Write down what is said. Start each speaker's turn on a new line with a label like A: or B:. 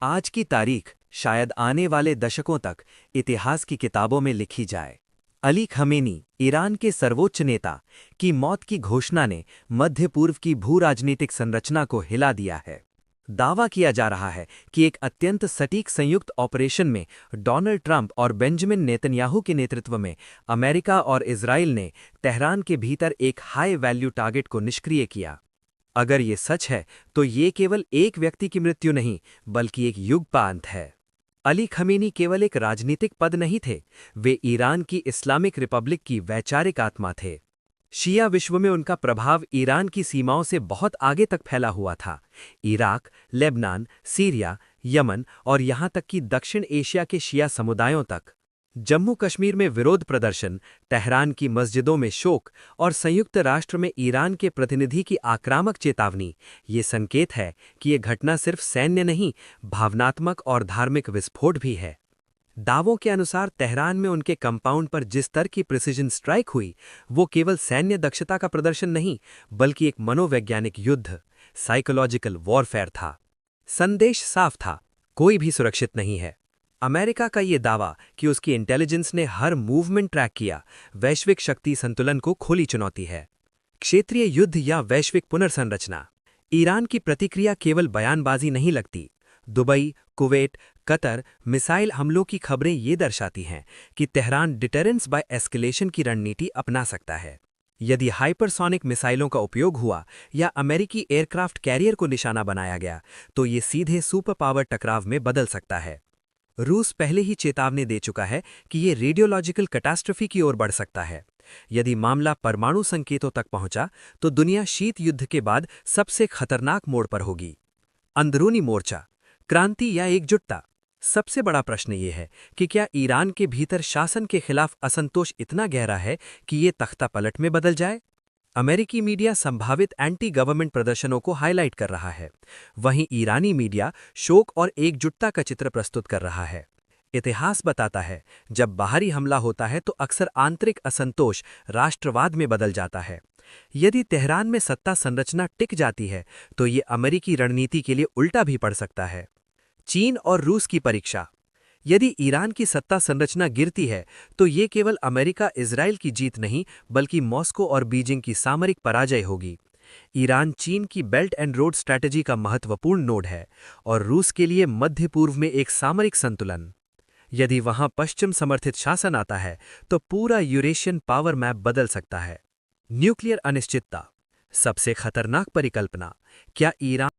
A: आज की तारीख शायद आने वाले दशकों तक इतिहास की किताबों में लिखी जाए। अली खमेनी, ईरान के सर्वोच्च नेता, की मौत की घोषणा ने मध्य पूर्व की भू राजनीतिक संरचना को हिला दिया है। दावा किया जा रहा है कि एक अत्यंत सटीक संयुक्त ऑपरेशन में डोनाल्ड ट्रंप और बेंजामिन नेतन्याहू के नेतृत्व में अमेरिका और इजराइल ने तेहरान के भीतर एक हाई वैल्यू टारगेट को निष्क्रिय किया। अगर ये सच है तो ये केवल एक व्यक्ति की मृत्यु नहीं बल्कि एक युग का अंत है। अली खमेनी केवल एक राजनीतिक पद नहीं थे, वे ईरान की इस्लामिक रिपब्लिक की वैचारिक आत्मा थे। शिया विश्व में उनका प्रभाव ईरान की सीमाओं से बहुत आगे तक फैला हुआ था। इराक, लेबनान, सीरिया, यमन और यहाँ तक कि दक्षिण एशिया के शिया समुदायों तक। जम्मू कश्मीर में विरोध प्रदर्शन, तेहरान की मस्जिदों में शोक और संयुक्त राष्ट्र में ईरान के प्रतिनिधि की आक्रामक चेतावनी, ये संकेत है कि ये घटना सिर्फ सैन्य नहीं, भावनात्मक और धार्मिक विस्फोट भी है। दावों के अनुसार तेहरान में उनके कंपाउंड पर जिस स्तर की प्रिसिजन स्ट्राइक हुई, वो केवल सैन्य दक्षता का प्रदर्शन नहीं, बल्कि एक मनोवैज्ञानिक युद्ध, साइकोलॉजिकल वॉरफेयर था। संदेश साफ था, कोई भी सुरक्षित नहीं है। अमेरिका का ये दावा कि उसकी इंटेलिजेंस ने हर मूवमेंट ट्रैक किया, वैश्विक शक्ति संतुलन को खोली चुनौती है। क्षेत्रीय युद्ध या वैश्विक पुनर्संरचना, ईरान की प्रतिक्रिया केवल बयानबाजी नहीं लगती। दुबई, कुवैत, कतर मिसाइल हमलों की खबरें ये दर्शाती हैं कि तेहरान डिटरेंस बाय एस्केलेशन की रणनीति अपना सकता है। यदि हाइपरसोनिक मिसाइलों का उपयोग हुआ या अमेरिकी एयरक्राफ्ट कैरियर को निशाना बनाया गया, तो ये सीधे सुपर पावर टकराव में बदल सकता है। रूस पहले ही चेतावनी दे चुका है कि ये रेडियोलॉजिकल कैटास्ट्रोफी की ओर बढ़ सकता है। यदि मामला परमाणु संकेतों तक पहुंचा तो दुनिया शीत युद्ध के बाद सबसे खतरनाक मोड़ पर होगी। अंदरूनी मोर्चा, क्रांति या एकजुटता। सबसे बड़ा प्रश्न ये है कि क्या ईरान के भीतर शासन के खिलाफ असंतोष इतना गहरा है कि ये तख्ता पलट में बदल जाए। अमेरिकी मीडिया संभावित एंटी गवर्नमेंट प्रदर्शनों को हाईलाइट कर रहा है, वहीं ईरानी मीडिया शोक और एकजुटता का चित्र प्रस्तुत कर रहा है। इतिहास बताता है, जब बाहरी हमला होता है तो अक्सर आंतरिक असंतोष राष्ट्रवाद में बदल जाता है। यदि तेहरान में सत्ता संरचना टिक जाती है तो ये अमेरिकी रणनीति के लिए उल्टा भी पड़ सकता है। चीन और रूस की परीक्षा, यदि ईरान की सत्ता संरचना गिरती है तो ये केवल अमेरिका इजराइल की जीत नहीं बल्कि मॉस्को और बीजिंग की सामरिक पराजय होगी। ईरान चीन की बेल्ट एंड रोड स्ट्रैटेजी का महत्वपूर्ण नोड है और रूस के लिए मध्य पूर्व में एक सामरिक संतुलन। यदि वहां पश्चिम समर्थित शासन आता है तो पूरा यूरेशियन पावर मैप बदल सकता है। न्यूक्लियर अनिश्चितता, सबसे खतरनाक परिकल्पना, क्या ईरान